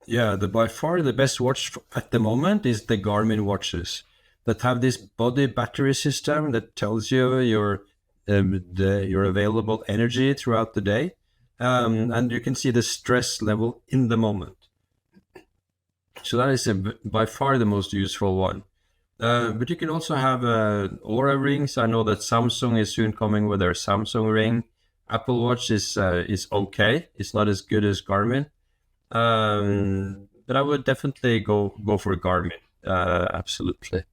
Yeah, the by far the best watch at the moment is the Garmin watches that have this body battery system that tells you your available energy throughout the day, and you can see the stress level in the moment. So that is by far the most useful one. But you can also have Aura rings. I know that Samsung is soon coming with their Samsung ring. Apple Watch is okay. It's not as good as Garmin. But I would definitely go for Garmin. Absolutely.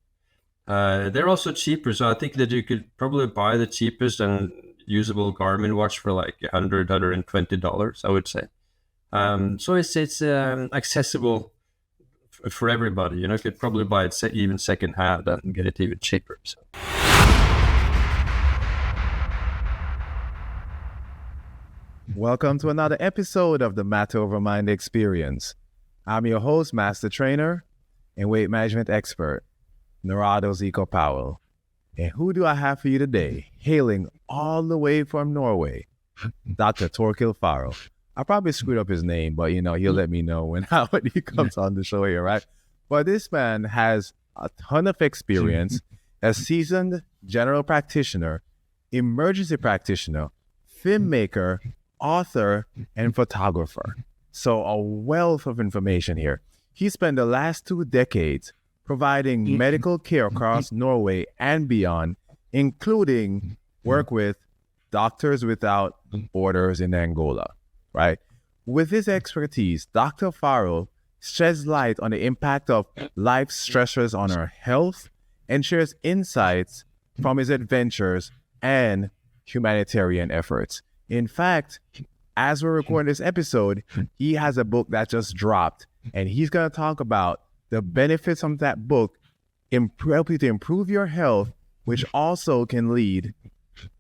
They're also cheaper, so I think that you could probably buy the cheapest and usable Garmin watch for like $120, I would say. So it's accessible for everybody. You could probably buy it even second hand and get it even cheaper. So. Welcome to another episode of the Matter Over Mind Experience. I'm your host, master trainer, and weight management expert, Narado Zeco Powell. And who do I have for you today? Hailing all the way from Norway, Dr. Torkil Faro. I probably screwed up his name, but he'll let me know when he comes on the show here, right? But this man has a ton of experience, a seasoned general practitioner, emergency practitioner, filmmaker, author, and photographer. So a wealth of information here. He spent the last 2 decades providing medical care across Norway and beyond, including work with Doctors Without Borders in Angola, right? With his expertise, Dr. Faro sheds light on the impact of life's stressors on our health and shares insights from his adventures and humanitarian efforts. In fact, as we're recording this episode, he has a book that just dropped, and he's going to talk about the benefits of that book help you to improve your health, which also can lead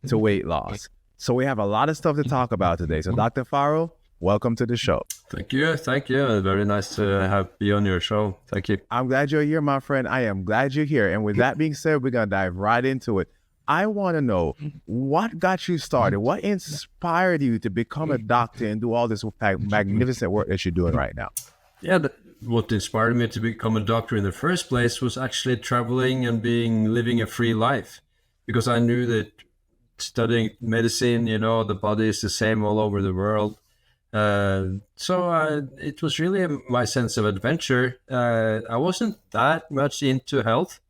to weight loss. So we have a lot of stuff to talk about today. So Dr. Faro, welcome to the show. Thank you. Very nice to be on your show. Thank you. I'm glad you're here, my friend. I am glad you're here. And with that being said, we're going to dive right into it. I want to know what got you started. What inspired you to become a doctor and do all this magnificent work that you're doing right now? Yeah, what inspired me to become a doctor in the first place was actually traveling and living a free life, because I knew that studying medicine, the body is the same all over the world. So it was really my sense of adventure. I wasn't that much into health.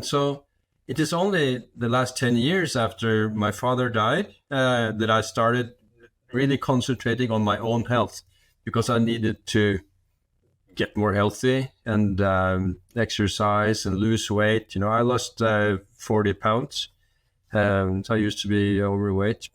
So it is only the last 10 years after my father died that I started really concentrating on my own health, because I needed to get more healthy and exercise and lose weight. I lost 40 pounds. So I used to be overweight.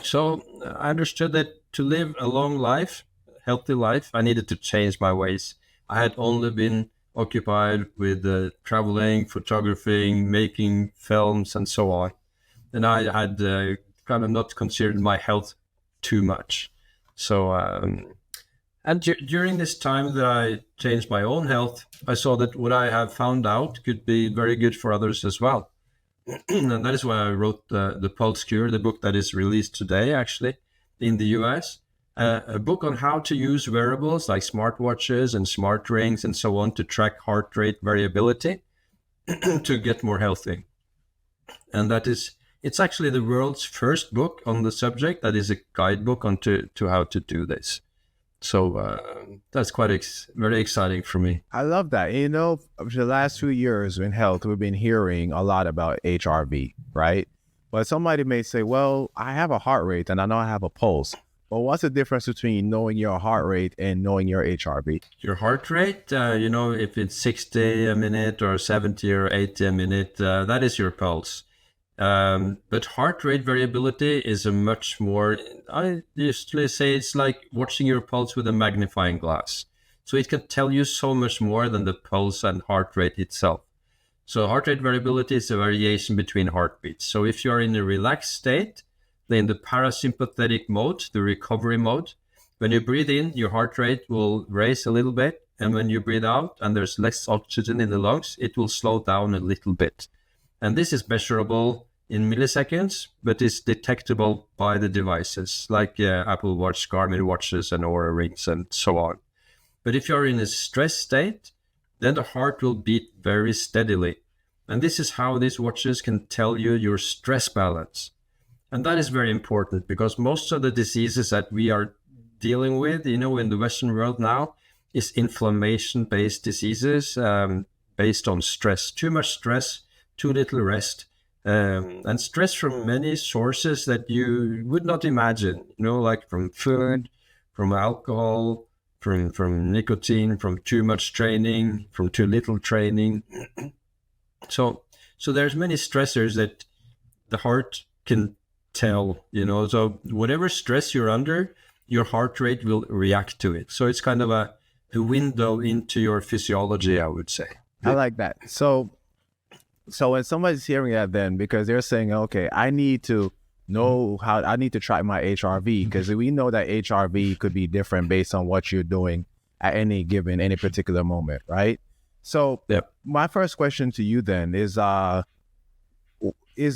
So I understood that to live a long life, healthy life, I needed to change my ways. I had only been occupied with traveling, photographing, making films, and so on. And I had kind of not considered my health too much. So, and during this time that I changed my own health, I saw that what I have found out could be very good for others as well. And that is why I wrote the Pulse Cure, the book that is released today, actually, in the US. A book on how to use wearables like smartwatches and smart rings and so on to track heart rate variability to get more healthy. And it's actually the world's first book on the subject that is a guidebook on to how to do this. So that's quite very exciting for me. I love that. For the last 2 years in health, we've been hearing a lot about HRV, right? But somebody may say, well, I have a heart rate and I know I have a pulse. But what's the difference between knowing your heart rate and knowing your HRV? Your heart rate, if it's 60 a minute or 70 or 80 a minute, that is your pulse. But heart rate variability is a much more, I usually say it's like watching your pulse with a magnifying glass. So it can tell you so much more than the pulse and heart rate itself. So heart rate variability is a variation between heartbeats. So if you're in a relaxed state, in the parasympathetic mode, the recovery mode, when you breathe in, your heart rate will raise a little bit. And when you breathe out and there's less oxygen in the lungs, it will slow down a little bit. And this is measurable in milliseconds, but it's detectable by the devices like Apple Watch, Garmin watches, and Oura rings, and so on. But if you're in a stress state, then the heart will beat very steadily. And this is how these watches can tell you your stress balance. And that is very important because most of the diseases that we are dealing with, in the Western world now, is inflammation-based diseases based on stress. Too much stress, too little rest. And stress from many sources that you would not imagine, like from food, from alcohol, from nicotine, from too much training, from too little training. So there's many stressors that the heart can tell, so whatever stress you're under, your heart rate will react to it. So it's kind of a window into your physiology, I would say. I like that. So when somebody's hearing that, then because they're saying, okay, I need to know how I need to track my HRV, because we know that HRV could be different based on what you're doing at any particular moment, right? So My first question to you then is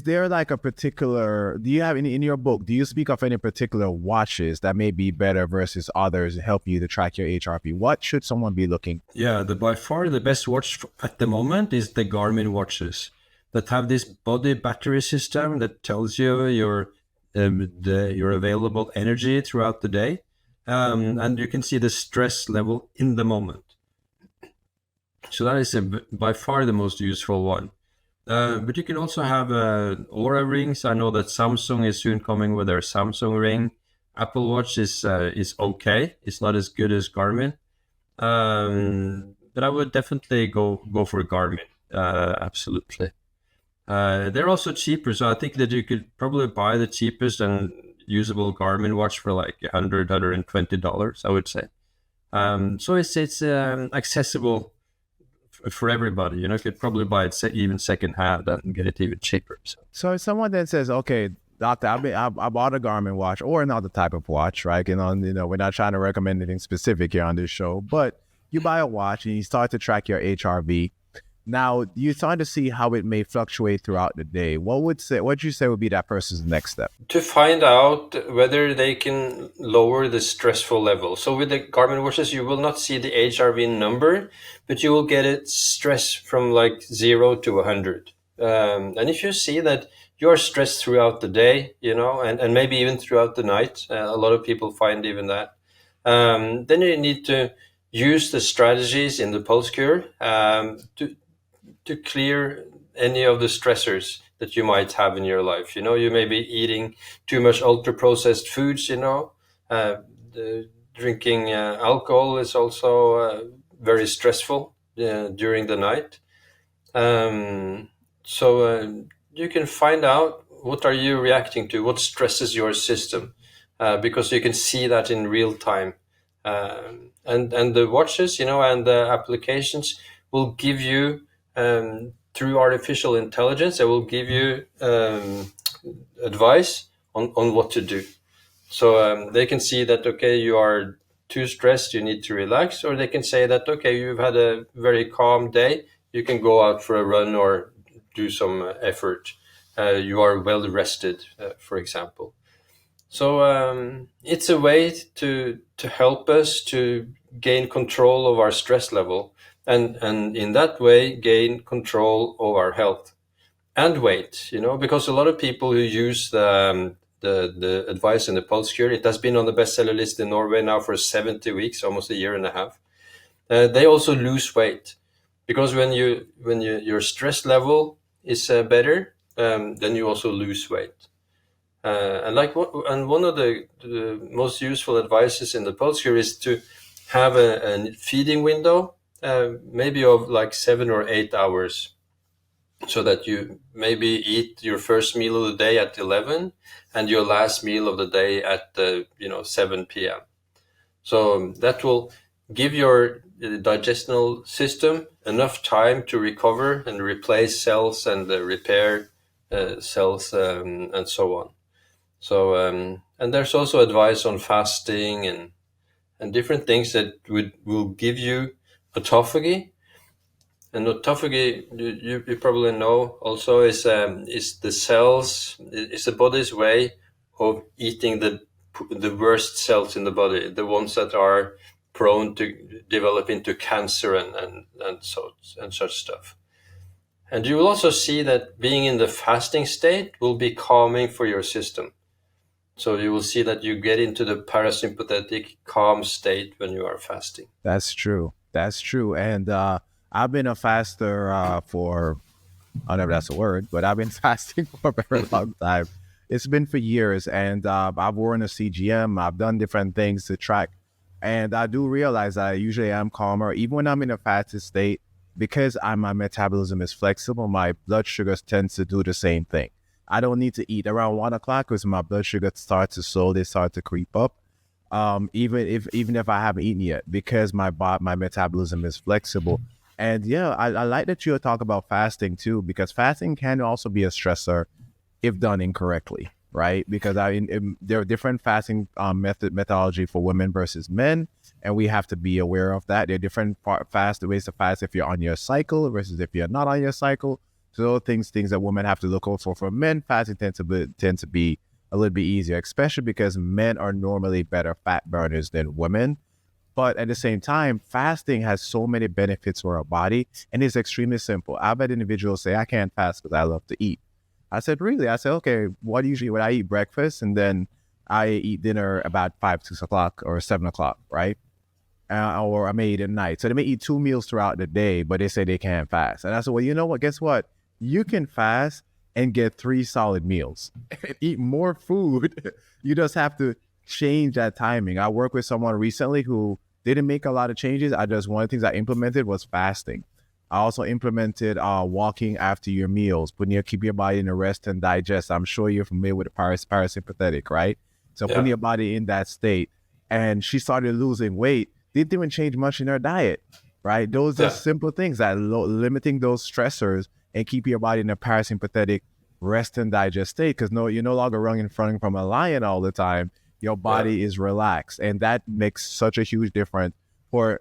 there like a particular, do you have any in your book, do you speak of any particular watches that may be better versus others to help you to track your HRV? What should someone be looking? Yeah, by far the best watch at the moment is the Garmin watches that have this body battery system that tells you your available energy throughout the day. And you can see the stress level in the moment. So that is by far the most useful one. But you can also have Oura rings. I know that Samsung is soon coming with their Samsung ring. Apple Watch is okay. It's not as good as Garmin. But I would definitely go for Garmin. Absolutely. They're also cheaper, so I think that you could probably buy the cheapest and usable Garmin watch for like $120, I would say. So it's accessible for everybody. You could probably buy it even secondhand and get it even cheaper. So if someone then says, okay, doctor, I bought a Garmin watch or another type of watch, right? We're not trying to recommend anything specific here on this show, but you buy a watch and you start to track your HRV. Now you're starting to see how it may fluctuate throughout the day. What would you say would be that person's next step? To find out whether they can lower the stressful level. So with the Garmin watches, you will not see the HRV number, but you will get it stress from like 0 to 100. And if you see that you are stressed throughout the day, and maybe even throughout the night, a lot of people find even that, then you need to use the strategies in the pulse cure to clear any of the stressors that you might have in your life. You may be eating too much ultra-processed foods, drinking alcohol is also very stressful during the night. So you can find out what are you reacting to, what stresses your system, because you can see that in real time. And the watches, and the applications will give you, through artificial intelligence, they will give you advice on what to do. So they can see that, okay, you are too stressed, you need to relax, or they can say that, okay, you've had a very calm day, you can go out for a run or do some effort. You are well rested, for example. So it's a way to help us to gain control of our stress level, and in that way gain control of our health and weight. Because a lot of people who use the advice in the pulse cure, it has been on the bestseller list in Norway now for 70 weeks, almost a year and a half. They also lose weight because when your stress level is better, then you also lose weight. And one of the most useful advices in the pulse cure is to have a feeding window, maybe of like 7 or 8 hours, so that you maybe eat your first meal of the day at 11 and your last meal of the day at 7 p.m. So that will give your digestional system enough time to recover and replace cells and repair cells and so on. So and there's also advice on fasting and different things that will give you autophagy, And autophagy, you probably know also, is the cells, is the body's way of eating the worst cells in the body, the ones that are prone to develop into cancer and such stuff. And you will also see that being in the fasting state will be calming for your system. So you will see that you get into the parasympathetic calm state when you are fasting. That's true. That's true. And I've been a faster for, I don't know if that's a word, but I've been fasting for a very long time. It's been for years, and I've worn a CGM. I've done different things to track, and I do realize that I usually am calmer, even when I'm in a fasted state, because my metabolism is flexible. My blood sugars tend to do the same thing. I don't need to eat around 1 o'clock because my blood sugar starts to slowly start to creep up. Even if I haven't eaten yet, because my metabolism is flexible. And yeah, I like that you talk about fasting too, because fasting can also be a stressor if done incorrectly, right? Because there are different fasting methodology for women versus men, and we have to be aware of that. There are different ways to fast if you're on your cycle versus if you're not on your cycle. So those things that women have to look out for. For men, fasting tends to be a little bit easier, especially because men are normally better fat burners than women. But at the same time, fasting has so many benefits for our body, and it's extremely simple. I've had individuals say, I can't fast because I love to eat. I said, really? I said, okay, when I eat breakfast, and then I eat dinner about 6 o'clock or 7 o'clock, right? Or I may eat at night. So they may eat 2 meals throughout the day, but they say they can't fast. And I said, well, you know what? Guess what? You can fast and get 3 solid meals and eat more food. You just have to change that timing. I worked with someone recently who didn't make a lot of changes. One of the things I implemented was fasting. I also implemented walking after your meals, keep your body in a rest and digest. I'm sure you're familiar with the parasympathetic, right? So putting your body in that state. And she started losing weight. Didn't even change much in her diet, right? Those are simple things that limiting those stressors and keep your body in a parasympathetic rest and digest state. Because you're no longer running from a lion all the time. Your body is relaxed, and that makes such a huge difference.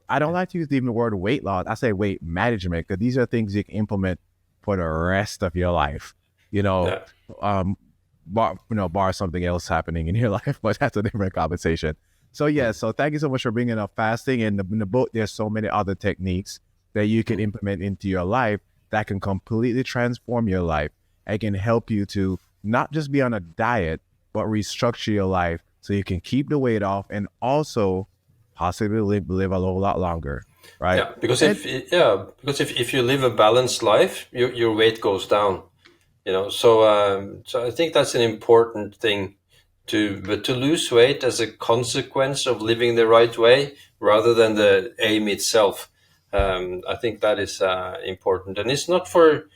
I don't like to use even the word weight loss. I say weight management, because these are things you can implement for the rest of your life. Bar something else happening in your life, but that's a different conversation. So so thank you so much for bringing up fasting. And in the book, there's so many other techniques that you can implement into your life that can completely transform your life and can help you to not just be on a diet, but restructure your life so you can keep the weight off and also possibly live a whole lot longer, right? Yeah, because if you live a balanced life, your weight goes down. So I think that's an important thing to lose weight as a consequence of living the right way rather than the aim itself. I think that is important, and it's not for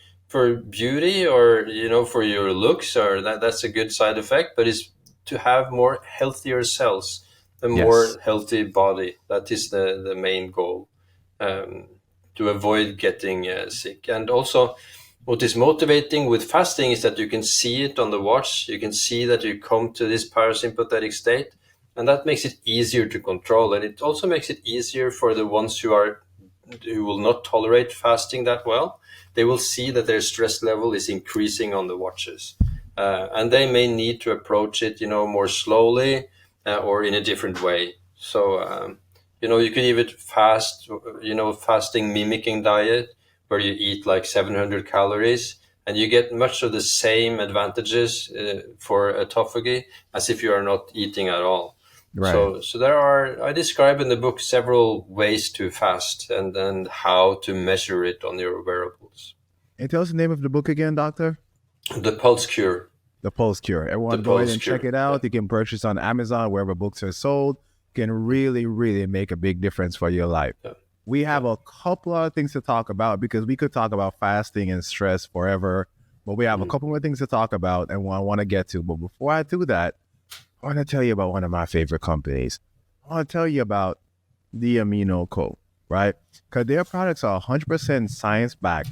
beauty or for your looks, or that's a good side effect, but it's to have more healthier cells, a more healthy body. That is the main goal, to avoid getting sick. And also, what is motivating with fasting is that you can see it on the watch. You can see that you come to this parasympathetic state, and that makes it easier to control. And it also makes it easier for the ones who will not tolerate fasting that well. They will see that their stress level is increasing on the watches, and they may need to approach it, more slowly or in a different way. So, you could even fasting mimicking diet, where you eat like 700 calories, and you get much of the same advantages for autophagy as if you are not eating at all. Right. So I describe in the book several ways to fast and how to measure it on your wearables. And tell us the name of the book again, Doctor? The Pulse Cure. The Pulse Cure. Everyone go ahead and check it out. You can purchase on Amazon, wherever books are sold. Can really, really make a big difference for your life. Yeah. We have a couple of things to talk about, because we could talk about fasting and stress forever, but we have a couple more things to talk about and I want to get to. But before I do that, I want to tell you about one of my favorite companies. I want to tell you about the Amino Co., right? Because their products are 100% science-backed,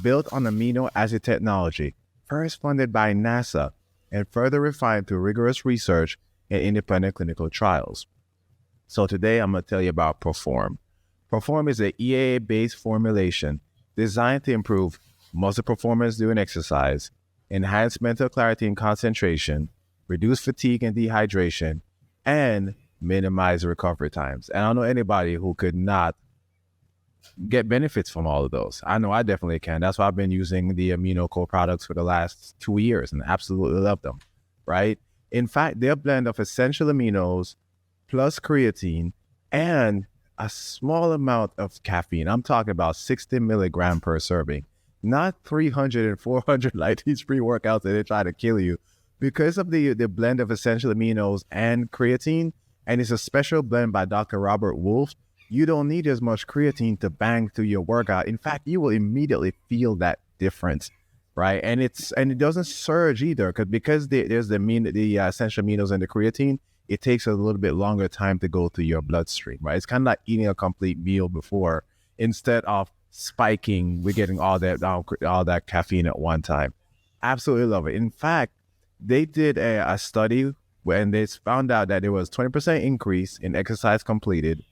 built on amino acid technology, first funded by NASA, and further refined through rigorous research and independent clinical trials. So today I'm going to tell you about Perform. Perform is an EAA-based formulation designed to improve muscle performance during exercise, enhance mental clarity and concentration, reduce fatigue and dehydration, and minimize recovery times. And I don't know anybody who could not get benefits from all of those. I know I definitely can. That's why I've been using the amino co-products for the last 2 years and absolutely love them, right? In fact, they're a blend of essential aminos plus creatine and a small amount of caffeine. I'm talking about 60 milligram per serving, not 300 and 400 like these pre-workouts that they try to kill you. Because of the blend of essential aminos and creatine, and it's a special blend by Dr. Robert Wolf, you don't need as much creatine to bang through your workout. In fact, you will immediately feel that difference, right? And it doesn't surge either, because there's the essential aminos and the creatine. It takes a little bit longer time to go through your bloodstream, right? It's kind of like eating a complete meal before, instead of spiking, we're getting all that caffeine at one time. Absolutely love it. In fact, they did a study when they found out that there was 20% increase in exercise completed,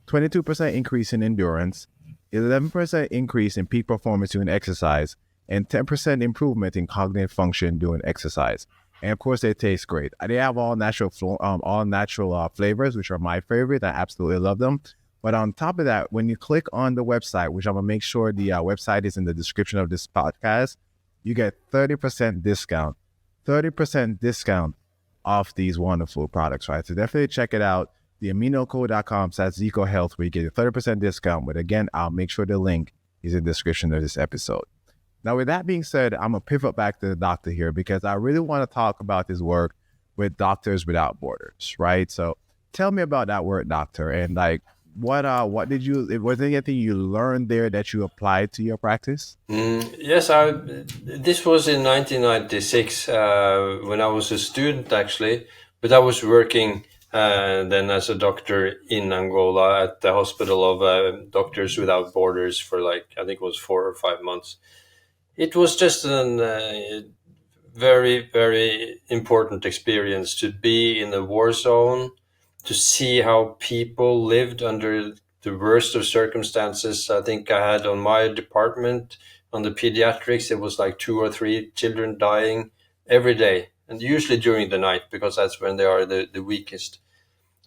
22% increase in endurance, 11% increase in peak performance during exercise, and 10% improvement in cognitive function during exercise. And of course, they taste great. They have all natural flavors, which are my favorite. I absolutely love them. But on top of that, when you click on the website, which I'm gonna make sure the website is in the description of this podcast, you get 30% discount. 30% discount off these wonderful products, right? So definitely check it out. theaminocode.com/Zeco Health, where you get a 30% discount. But again, I'll make sure the link is in the description of this episode. Now, with that being said, I'm going to pivot back to the doctor here, because I really want to talk about his work with Doctors Without Borders, right? So tell me about that work, doctor, and like, was there anything you learned there that you applied to your practice? Yes, this was in 1996 when I was a student, actually, but I was working then as a doctor in Angola at the Hospital of Doctors Without Borders for I think it was 4 or 5 months. It was just a very, very important experience to be in a war zone, to see how people lived under the worst of circumstances. I think I had on my department, on the pediatrics, it was like 2 or 3 children dying every day, and usually during the night, because that's when they are the weakest.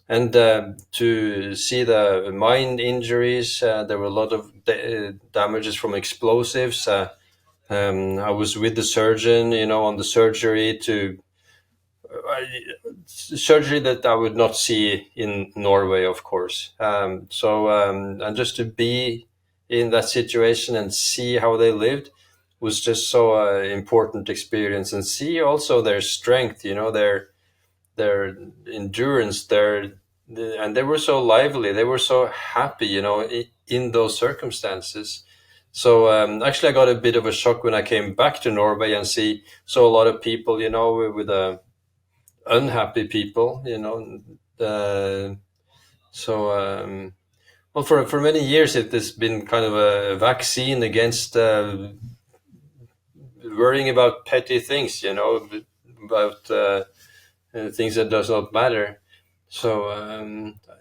And to see the mine injuries, there were a lot of damages from explosives. I was with the surgeon, on the surgery surgery that I would not see in Norway, of course. And just to be in that situation and see how they lived was just so important experience, and see also their strength, their endurance, and they were so lively, they were so happy, in those circumstances. So actually, I got a bit of a shock when I came back to Norway and saw a lot of people, with unhappy people, well, for many years it has been kind of a vaccine against worrying about petty things, about things that does not matter. So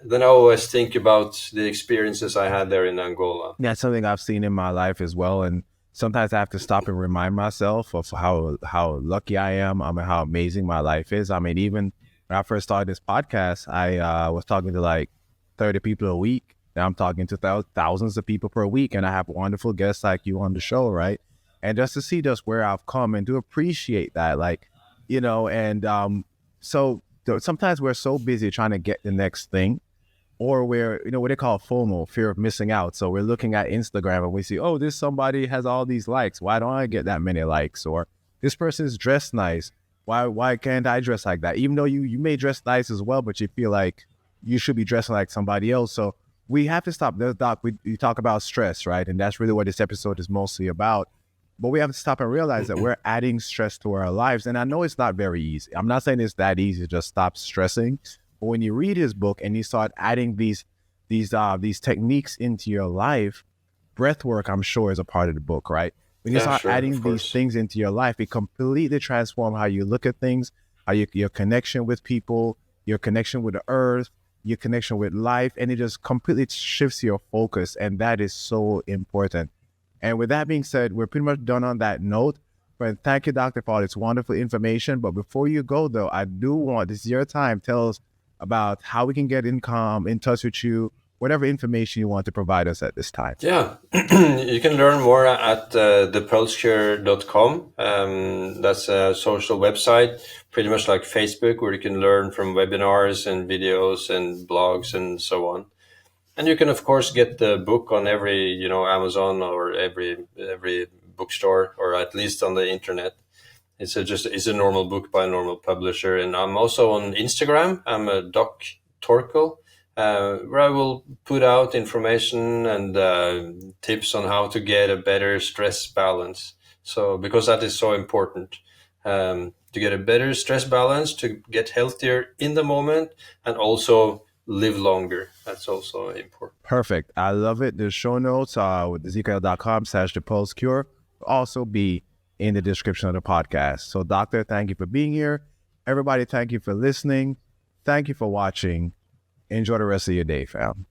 then I always think about the experiences I had there in Angola. That's something I've seen in my life as well. And sometimes I have to stop and remind myself of how lucky I am. I mean, how amazing my life is. I mean, even when I first started this podcast, I was talking to like 30 people a week. Now I'm talking to thousands of people per week. And I have wonderful guests like you on the show, right? And just to see just where I've come and to appreciate that, so sometimes we're so busy trying to get the next thing, or we're, what they call FOMO, fear of missing out. So we're looking at Instagram and we see, oh, this somebody has all these likes. Why don't I get that many likes? Or this person's dressed nice. Why can't I dress like that? Even though you may dress nice as well, but you feel like you should be dressing like somebody else. So we have to stop. Doc, we talk about stress, right? And that's really what this episode is mostly about. But we have to stop and realize that we're adding stress to our lives. And I know it's not very easy. I'm not saying it's that easy to just stop stressing. But when you read his book and you start adding these techniques into your life, breath work, I'm sure, is a part of the book, right? When you start adding these things into your life, it completely transforms how you look at things, how your connection with people, your connection with the earth, your connection with life, and it just completely shifts your focus. And that is so important. And with that being said, we're pretty much done on that note. But thank you, Doctor, for all this wonderful information. But before you go, though, I do want, this is your time, tell us about how we can get in touch with you, whatever information you want to provide us at this time. Yeah, you can learn more at thepulsecure.com. That's a social website, pretty much like Facebook, where you can learn from webinars and videos and blogs and so on. And you can, of course, get the book on every, Amazon or every bookstore, or at least on the internet. It's a normal book by a normal publisher. And I'm also on Instagram. I'm a Doc Torkil, where I will put out information and tips on how to get a better stress balance. So, because that is so important, to get a better stress balance, to get healthier in the moment, and also live longer. That's also important. Perfect. I love it. The show notes with zeco.com/thepulsecure will also be in the description of the podcast. So, Doctor, thank you for being here. Everybody, thank you for listening. Thank you for watching. Enjoy the rest of your day, fam.